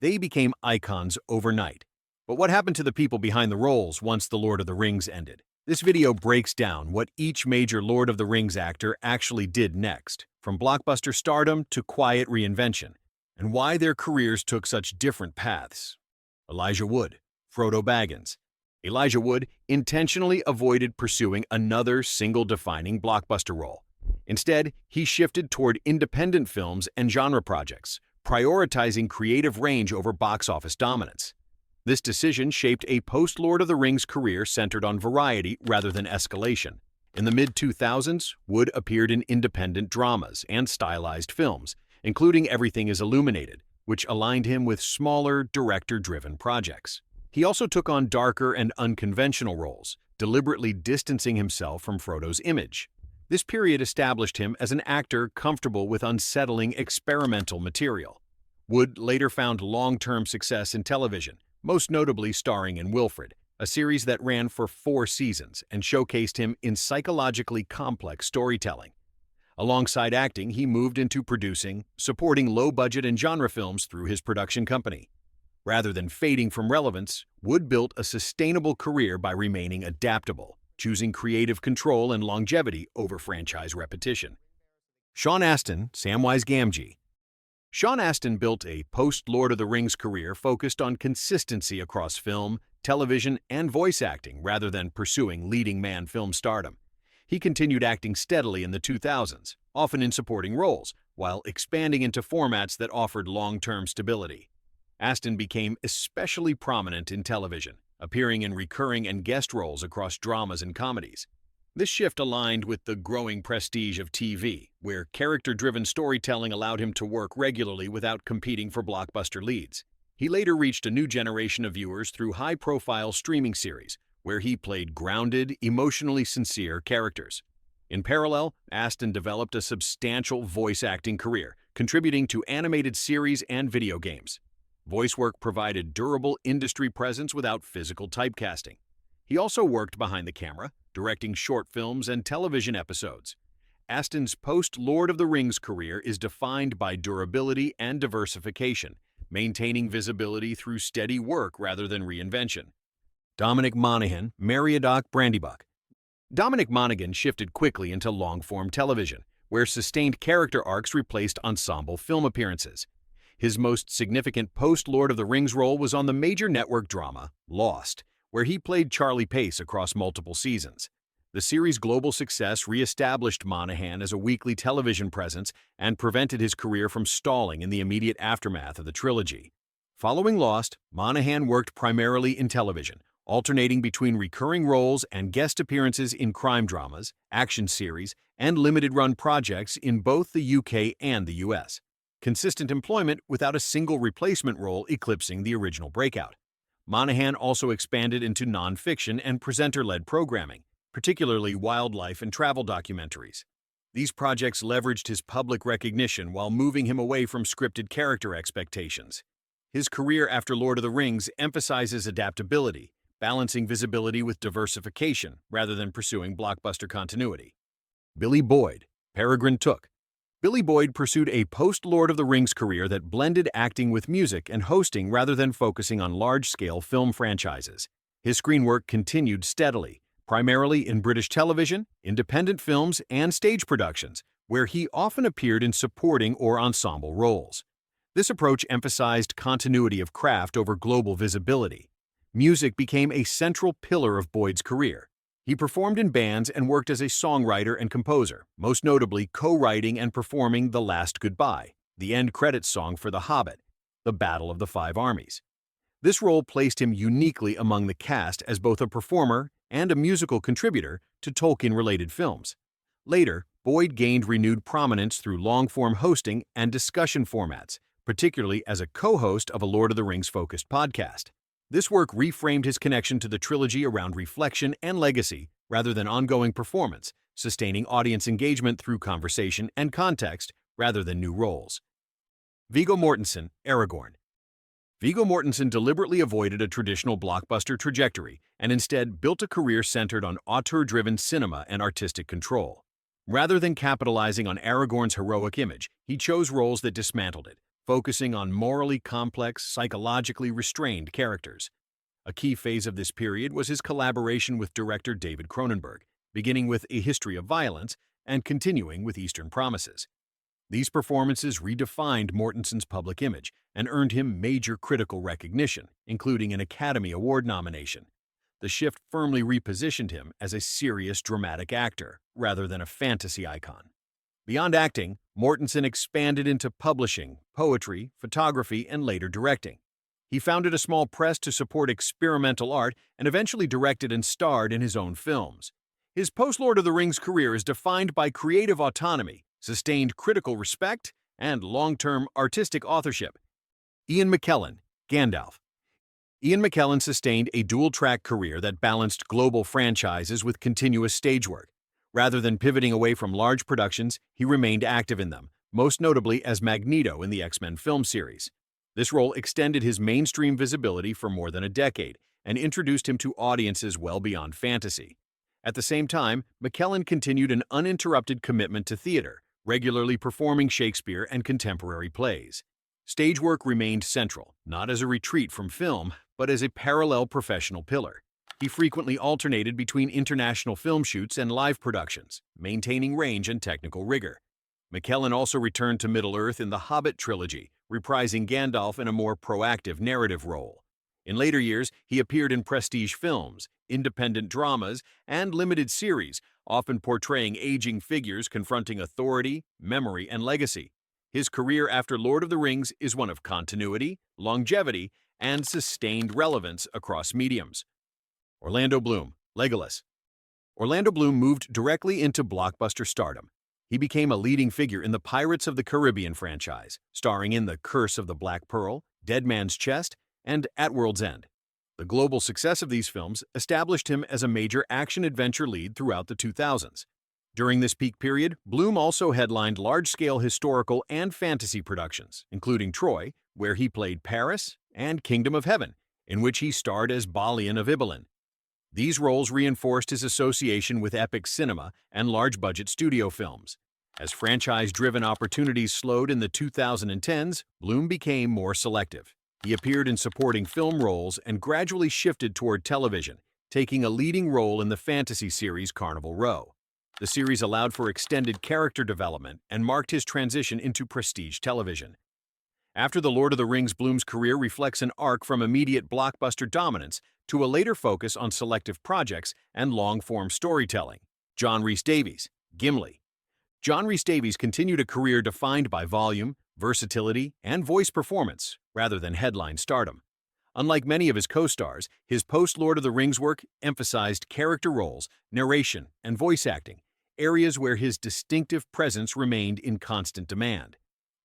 They became icons overnight. But what happened to the people behind the roles once The Lord of the Rings ended? This video breaks down what each major Lord of the Rings actor actually did next, from blockbuster stardom to quiet reinvention, and why their careers took such different paths. Elijah Wood, Frodo Baggins. Elijah Wood intentionally avoided pursuing another single defining blockbuster role. Instead, he shifted toward independent films and genre projects, prioritizing creative range over box office dominance. This decision shaped a post-Lord of the Rings career centered on variety rather than escalation. In the mid-2000s, Wood appeared in independent dramas and stylized films, including Everything is Illuminated, which aligned him with smaller, director-driven projects. He also took on darker and unconventional roles, deliberately distancing himself from Frodo's image. This period established him as an actor comfortable with unsettling experimental material. Wood later found long-term success in television, most notably starring in Wilfred, a series that ran for 4 seasons and showcased him in psychologically complex storytelling. Alongside acting, he moved into producing, supporting low-budget and genre films through his production company. Rather than fading from relevance, Wood built a sustainable career by remaining adaptable, choosing creative control and longevity over franchise repetition. Sean Astin, Samwise Gamgee. Sean Astin built a post-Lord of the Rings career focused on consistency across film, television, and voice acting rather than pursuing leading man film stardom. He continued acting steadily in the 2000s, often in supporting roles, while expanding into formats that offered long-term stability. Astin became especially prominent in television, appearing in recurring and guest roles across dramas and comedies. This shift aligned with the growing prestige of TV, where character-driven storytelling allowed him to work regularly without competing for blockbuster leads. He later reached a new generation of viewers through high-profile streaming series, where he played grounded, emotionally sincere characters. In parallel, Astin developed a substantial voice acting career, contributing to animated series and video games. Voice work provided durable industry presence without physical typecasting. He also worked behind the camera, directing short films and television episodes. Astin's post-Lord of the Rings career is defined by durability and diversification, maintaining visibility through steady work rather than reinvention. Dominic Monaghan, Meriadoc Brandybuck. Dominic Monaghan shifted quickly into long-form television, where sustained character arcs replaced ensemble film appearances. His most significant post-Lord of the Rings role was on the major network drama, Lost, where he played Charlie Pace across multiple seasons. The series' global success re-established Monaghan as a weekly television presence and prevented his career from stalling in the immediate aftermath of the trilogy. Following Lost, Monaghan worked primarily in television, alternating between recurring roles and guest appearances in crime dramas, action series, and limited-run projects in both the UK and the US. Consistent employment without a single replacement role eclipsing the original breakout. Monaghan also expanded into non-fiction and presenter-led programming, particularly wildlife and travel documentaries. These projects leveraged his public recognition while moving him away from scripted character expectations. His career after Lord of the Rings emphasizes adaptability, balancing visibility with diversification rather than pursuing blockbuster continuity. Billy Boyd, Peregrine Took. Billy Boyd pursued a post-Lord of the Rings career that blended acting with music and hosting rather than focusing on large-scale film franchises. His screen work continued steadily, primarily in British television, independent films, and stage productions, where he often appeared in supporting or ensemble roles. This approach emphasized continuity of craft over global visibility. Music became a central pillar of Boyd's career. He performed in bands and worked as a songwriter and composer, most notably co-writing and performing The Last Goodbye, the end credits song for The Hobbit, The Battle of the Five Armies. This role placed him uniquely among the cast as both a performer and a musical contributor to Tolkien-related films. Later, Boyd gained renewed prominence through long-form hosting and discussion formats, particularly as a co-host of a Lord of the Rings-focused podcast. This work reframed his connection to the trilogy around reflection and legacy rather than ongoing performance, sustaining audience engagement through conversation and context rather than new roles. Viggo Mortensen, Aragorn. Viggo Mortensen deliberately avoided a traditional blockbuster trajectory and instead built a career centered on auteur-driven cinema and artistic control. Rather than capitalizing on Aragorn's heroic image, he chose roles that dismantled it, focusing on morally complex, psychologically restrained characters. A key phase of this period was his collaboration with director David Cronenberg, beginning with A History of Violence and continuing with Eastern Promises. These performances redefined Mortensen's public image and earned him major critical recognition, including an Academy Award nomination. The shift firmly repositioned him as a serious dramatic actor, rather than a fantasy icon. Beyond acting, Mortensen expanded into publishing, poetry, photography, and later directing. He founded a small press to support experimental art and eventually directed and starred in his own films. His post-Lord of the Rings career is defined by creative autonomy, sustained critical respect, and long-term artistic authorship. Ian McKellen, Gandalf. Ian McKellen sustained a dual-track career that balanced global franchises with continuous stage work. Rather than pivoting away from large productions, he remained active in them, most notably as Magneto in the X-Men film series. This role extended his mainstream visibility for more than a decade and introduced him to audiences well beyond fantasy. At the same time, McKellen continued an uninterrupted commitment to theater, regularly performing Shakespeare and contemporary plays. Stage work remained central, not as a retreat from film, but as a parallel professional pillar. He frequently alternated between international film shoots and live productions, maintaining range and technical rigor. McKellen also returned to Middle-earth in the Hobbit trilogy, reprising Gandalf in a more proactive narrative role. In later years, he appeared in prestige films, independent dramas, and limited series, often portraying aging figures confronting authority, memory, and legacy. His career after Lord of the Rings is one of continuity, longevity, and sustained relevance across mediums. Orlando Bloom, Legolas. Orlando Bloom moved directly into blockbuster stardom. He became a leading figure in the Pirates of the Caribbean franchise, starring in The Curse of the Black Pearl, Dead Man's Chest, and At World's End. The global success of these films established him as a major action-adventure lead throughout the 2000s. During this peak period, Bloom also headlined large-scale historical and fantasy productions, including Troy, where he played Paris, and Kingdom of Heaven, in which he starred as Balian of Ibelin. These roles reinforced his association with epic cinema and large-budget studio films. As franchise-driven opportunities slowed in the 2010s, Bloom became more selective. He appeared in supporting film roles and gradually shifted toward television, taking a leading role in the fantasy series Carnival Row. The series allowed for extended character development and marked his transition into prestige television. After The Lord of the Rings, Bloom's career reflects an arc from immediate blockbuster dominance to a later focus on selective projects and long-form storytelling. John Rhys Davies, Gimli. John Rhys Davies continued a career defined by volume, versatility, and voice performance, rather than headline stardom. Unlike many of his co-stars, his post-Lord of the Rings work emphasized character roles, narration, and voice acting, areas where his distinctive presence remained in constant demand.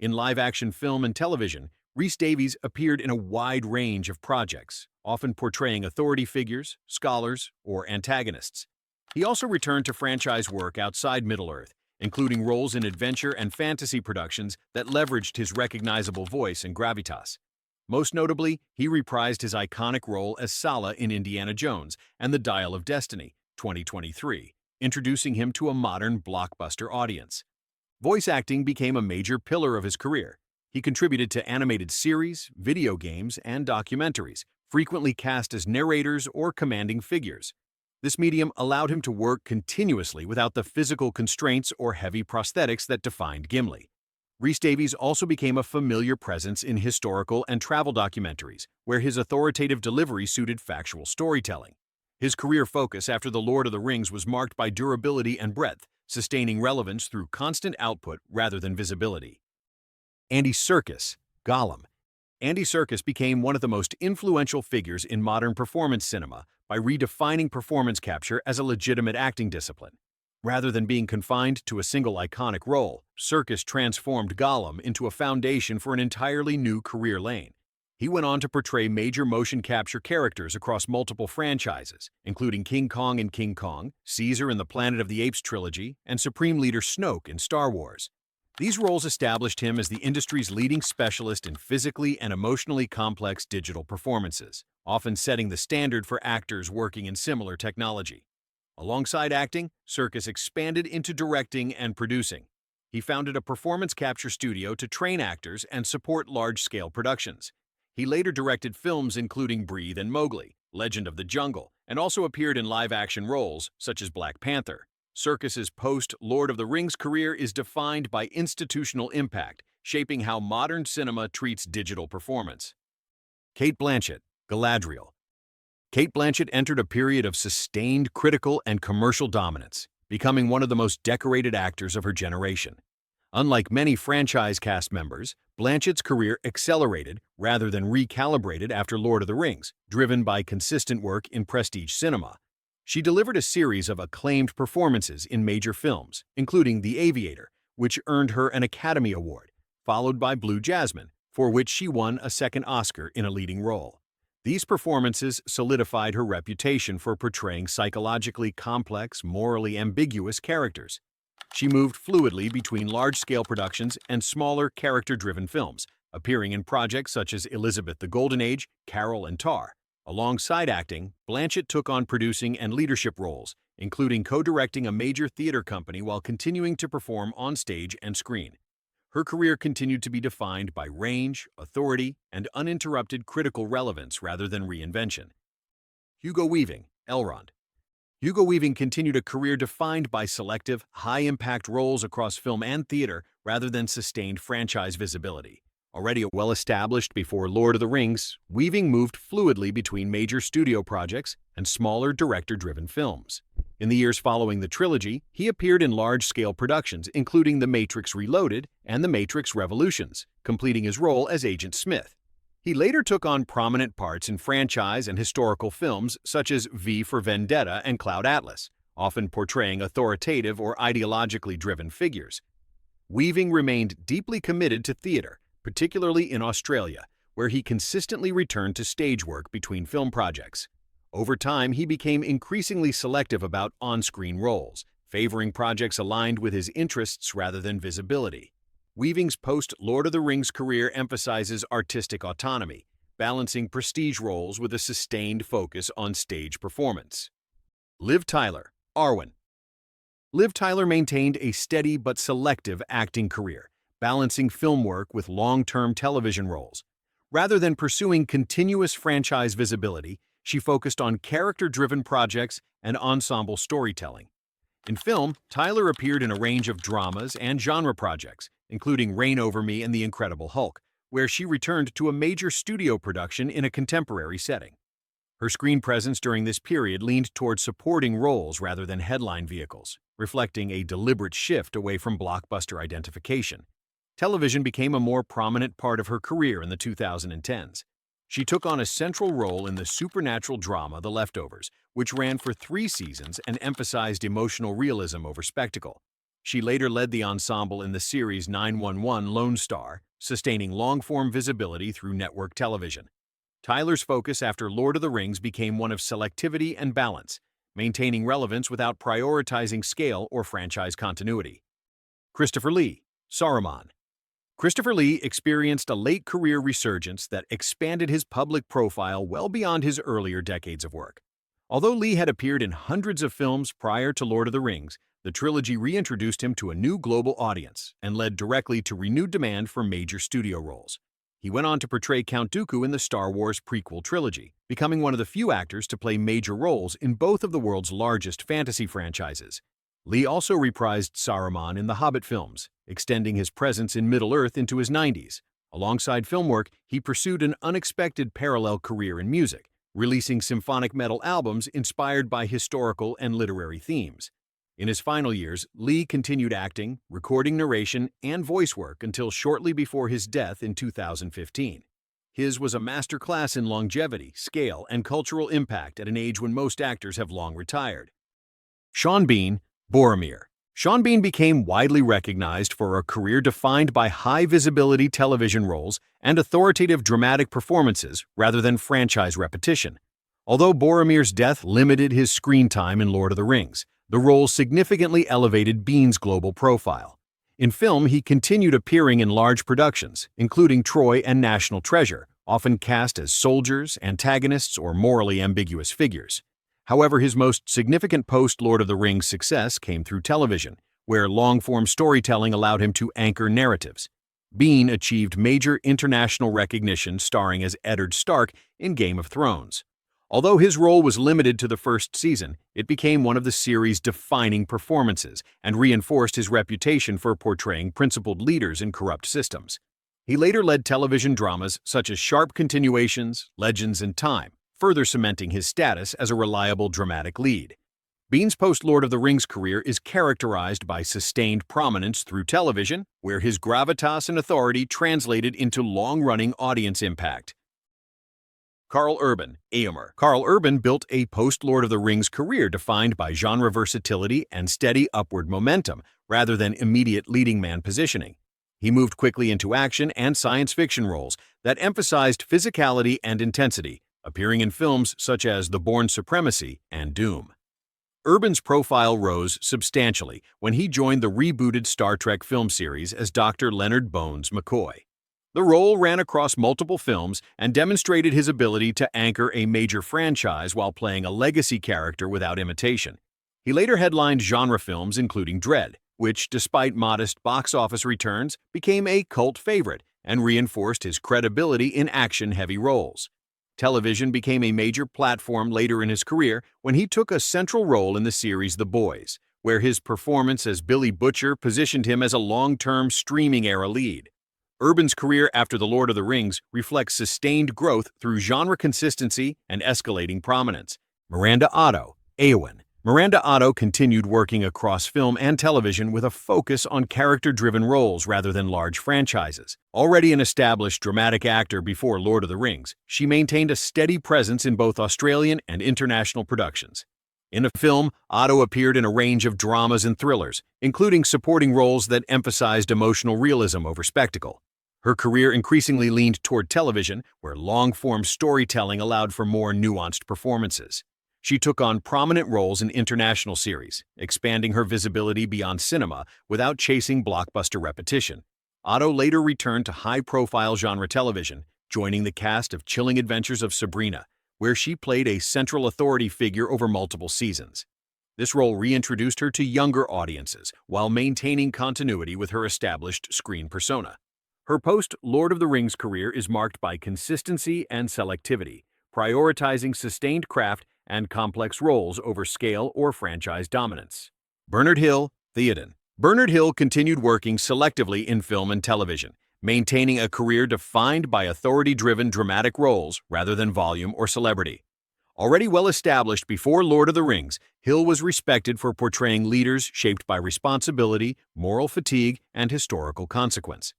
In live-action film and television, Rhys Davies appeared in a wide range of projects, often portraying authority figures, scholars, or antagonists. He also returned to franchise work outside Middle-earth, including roles in adventure and fantasy productions that leveraged his recognizable voice and gravitas. Most notably, he reprised his iconic role as Sala in Indiana Jones and the Dial of Destiny, 2023, introducing him to a modern blockbuster audience. Voice acting became a major pillar of his career. He contributed to animated series, video games, and documentaries, frequently cast as narrators or commanding figures. This medium allowed him to work continuously without the physical constraints or heavy prosthetics that defined Gimli. Rhys Davies also became a familiar presence in historical and travel documentaries, where his authoritative delivery suited factual storytelling. His career focus after The Lord of the Rings was marked by durability and breadth, sustaining relevance through constant output rather than visibility. Andy Serkis, Gollum. Andy Serkis became one of the most influential figures in modern performance cinema by redefining performance capture as a legitimate acting discipline. Rather than being confined to a single iconic role, Serkis transformed Gollum into a foundation for an entirely new career lane. He went on to portray major motion capture characters across multiple franchises, including King Kong in King Kong, Caesar in the Planet of the Apes trilogy, and Supreme Leader Snoke in Star Wars. These roles established him as the industry's leading specialist in physically and emotionally complex digital performances, often setting the standard for actors working in similar technology. Alongside acting, Serkis expanded into directing and producing. He founded a performance capture studio to train actors and support large-scale productions. He later directed films including Breathe and Mowgli, Legend of the Jungle, and also appeared in live-action roles such as Black Panther. Serkis's post-Lord of the Rings career is defined by institutional impact, shaping how modern cinema treats digital performance. Cate Blanchett, Galadriel. Cate Blanchett entered a period of sustained critical and commercial dominance, becoming one of the most decorated actors of her generation. Unlike many franchise cast members, Blanchett's career accelerated rather than recalibrated after Lord of the Rings, driven by consistent work in prestige cinema. She delivered a series of acclaimed performances in major films, including The Aviator, which earned her an Academy Award, followed by Blue Jasmine, for which she won a second Oscar in a leading role. These performances solidified her reputation for portraying psychologically complex, morally ambiguous characters. She moved fluidly between large-scale productions and smaller, character-driven films, appearing in projects such as Elizabeth the Golden Age, Carol, and Tar. Alongside acting, Blanchett took on producing and leadership roles, including co-directing a major theater company while continuing to perform on stage and screen. Her career continued to be defined by range, authority, and uninterrupted critical relevance rather than reinvention. Hugo Weaving, Elrond. Hugo Weaving continued a career defined by selective, high-impact roles across film and theater rather than sustained franchise visibility. Already well-established before Lord of the Rings, Weaving moved fluidly between major studio projects and smaller director-driven films. In the years following the trilogy, he appeared in large-scale productions including The Matrix Reloaded and The Matrix Revolutions, completing his role as Agent Smith. He later took on prominent parts in franchise and historical films such as V for Vendetta and Cloud Atlas, often portraying authoritative or ideologically driven figures. Weaving remained deeply committed to theater, particularly in Australia, where he consistently returned to stage work between film projects. Over time, he became increasingly selective about on-screen roles, favoring projects aligned with his interests rather than visibility. Weaving's post-Lord of the Rings career emphasizes artistic autonomy, balancing prestige roles with a sustained focus on stage performance. Liv Tyler, Arwen. Liv Tyler maintained a steady but selective acting career, balancing film work with long-term television roles. Rather than pursuing continuous franchise visibility, she focused on character-driven projects and ensemble storytelling. In film, Tyler appeared in a range of dramas and genre projects, including Reign Over Me and The Incredible Hulk, where she returned to a major studio production in a contemporary setting. Her screen presence during this period leaned toward supporting roles rather than headline vehicles, reflecting a deliberate shift away from blockbuster identification. Television became a more prominent part of her career in the 2010s. She took on a central role in the supernatural drama The Leftovers, which ran for 3 seasons and emphasized emotional realism over spectacle. She later led the ensemble in the series 911 Lone Star, sustaining long-form visibility through network television. Tyler's focus after Lord of the Rings became one of selectivity and balance, maintaining relevance without prioritizing scale or franchise continuity. Christopher Lee, Saruman. Christopher Lee experienced a late-career resurgence that expanded his public profile well beyond his earlier decades of work. Although Lee had appeared in hundreds of films prior to Lord of the Rings, the trilogy reintroduced him to a new global audience and led directly to renewed demand for major studio roles. He went on to portray Count Dooku in the Star Wars prequel trilogy, becoming one of the few actors to play major roles in both of the world's largest fantasy franchises. Lee also reprised Saruman in the Hobbit films, extending his presence in Middle-earth into his 90s. Alongside film work, he pursued an unexpected parallel career in music, releasing symphonic metal albums inspired by historical and literary themes. In his final years, Lee continued acting, recording narration, and voice work until shortly before his death in 2015. His was a masterclass in longevity, scale, and cultural impact at an age when most actors have long retired. Sean Bean, Boromir. Sean Bean became widely recognized for a career defined by high-visibility television roles and authoritative dramatic performances rather than franchise repetition. Although Boromir's death limited his screen time in Lord of the Rings, the role significantly elevated Bean's global profile. In film, he continued appearing in large productions, including Troy and National Treasure, often cast as soldiers, antagonists, or morally ambiguous figures. However, his most significant post-Lord of the Rings success came through television, where long-form storytelling allowed him to anchor narratives. Bean achieved major international recognition starring as Eddard Stark in Game of Thrones. Although his role was limited to the first season, it became one of the series' defining performances and reinforced his reputation for portraying principled leaders in corrupt systems. He later led television dramas such as Sharp Continuations, Legends, and Time, further cementing his status as a reliable dramatic lead. Bean's post-Lord of the Rings career is characterized by sustained prominence through television, where his gravitas and authority translated into long-running audience impact. Karl Urban, Éomer. Karl Urban built a post-Lord of the Rings career defined by genre versatility and steady upward momentum, rather than immediate leading man positioning. He moved quickly into action and science fiction roles that emphasized physicality and intensity, appearing in films such as The Bourne Supremacy and Doom. Urban's profile rose substantially when he joined the rebooted Star Trek film series as Dr. Leonard Bones McCoy. The role ran across multiple films and demonstrated his ability to anchor a major franchise while playing a legacy character without imitation. He later headlined genre films including Dredd, which, despite modest box office returns, became a cult favorite and reinforced his credibility in action-heavy roles. Television became a major platform later in his career when he took a central role in the series The Boys, where his performance as Billy Butcher positioned him as a long-term streaming-era lead. Urban's career after The Lord of the Rings reflects sustained growth through genre consistency and escalating prominence. Miranda Otto, Éowyn. Miranda Otto continued working across film and television with a focus on character-driven roles rather than large franchises. Already an established dramatic actor before Lord of the Rings, she maintained a steady presence in both Australian and international productions. In a film, Otto appeared in a range of dramas and thrillers, including supporting roles that emphasized emotional realism over spectacle. Her career increasingly leaned toward television, where long-form storytelling allowed for more nuanced performances. She took on prominent roles in international series, expanding her visibility beyond cinema without chasing blockbuster repetition. Otto later returned to high-profile genre television, joining the cast of Chilling Adventures of Sabrina, where she played a central authority figure over multiple seasons. This role reintroduced her to younger audiences while maintaining continuity with her established screen persona. Her post-Lord of the Rings career is marked by consistency and selectivity, prioritizing sustained craft and complex roles over scale or franchise dominance. Bernard Hill, Theoden. Bernard Hill continued working selectively in film and television, maintaining a career defined by authority-driven dramatic roles rather than volume or celebrity. Already well-established before Lord of the Rings, Hill was respected for portraying leaders shaped by responsibility, moral fatigue, and historical consequence.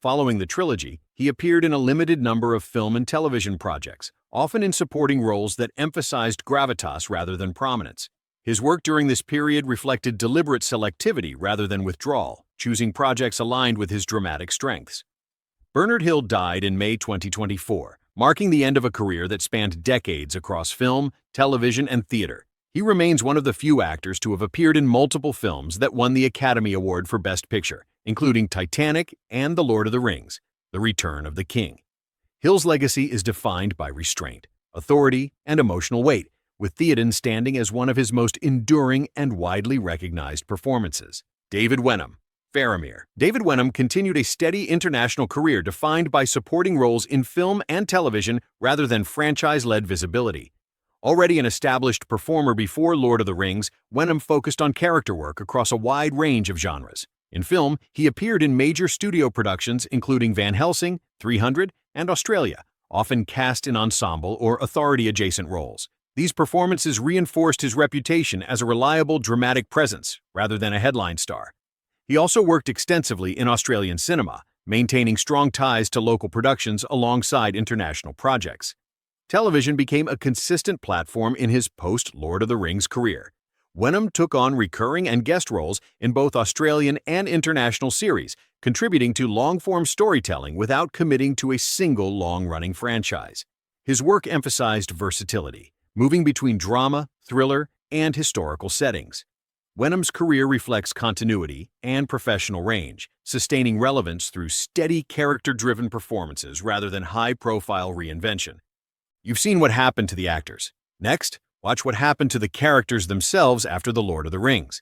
Following the trilogy, he appeared in a limited number of film and television projects, often in supporting roles that emphasized gravitas rather than prominence. His work during this period reflected deliberate selectivity rather than withdrawal, choosing projects aligned with his dramatic strengths. Bernard Hill died in May 2024, marking the end of a career that spanned decades across film, television, and theater. He remains one of the few actors to have appeared in multiple films that won the Academy Award for Best Picture, including Titanic and The Lord of the Rings, The Return of the King. Hill's legacy is defined by restraint, authority, and emotional weight, with Theoden standing as one of his most enduring and widely recognized performances. David Wenham, Faramir. David Wenham continued a steady international career defined by supporting roles in film and television rather than franchise-led visibility. Already an established performer before Lord of the Rings, Wenham focused on character work across a wide range of genres. In film, he appeared in major studio productions including Van Helsing, 300, and Australia, often cast in ensemble or authority-adjacent roles. These performances reinforced his reputation as a reliable dramatic presence rather than a headline star. He also worked extensively in Australian cinema, maintaining strong ties to local productions alongside international projects. Television became a consistent platform in his post-Lord of the Rings career. Wenham took on recurring and guest roles in both Australian and international series, contributing to long-form storytelling without committing to a single long-running franchise. His work emphasized versatility, moving between drama, thriller, and historical settings. Wenham's career reflects continuity and professional range, sustaining relevance through steady character-driven performances rather than high-profile reinvention. You've seen what happened to the actors. Next, watch what happened to the characters themselves after The Lord of the Rings.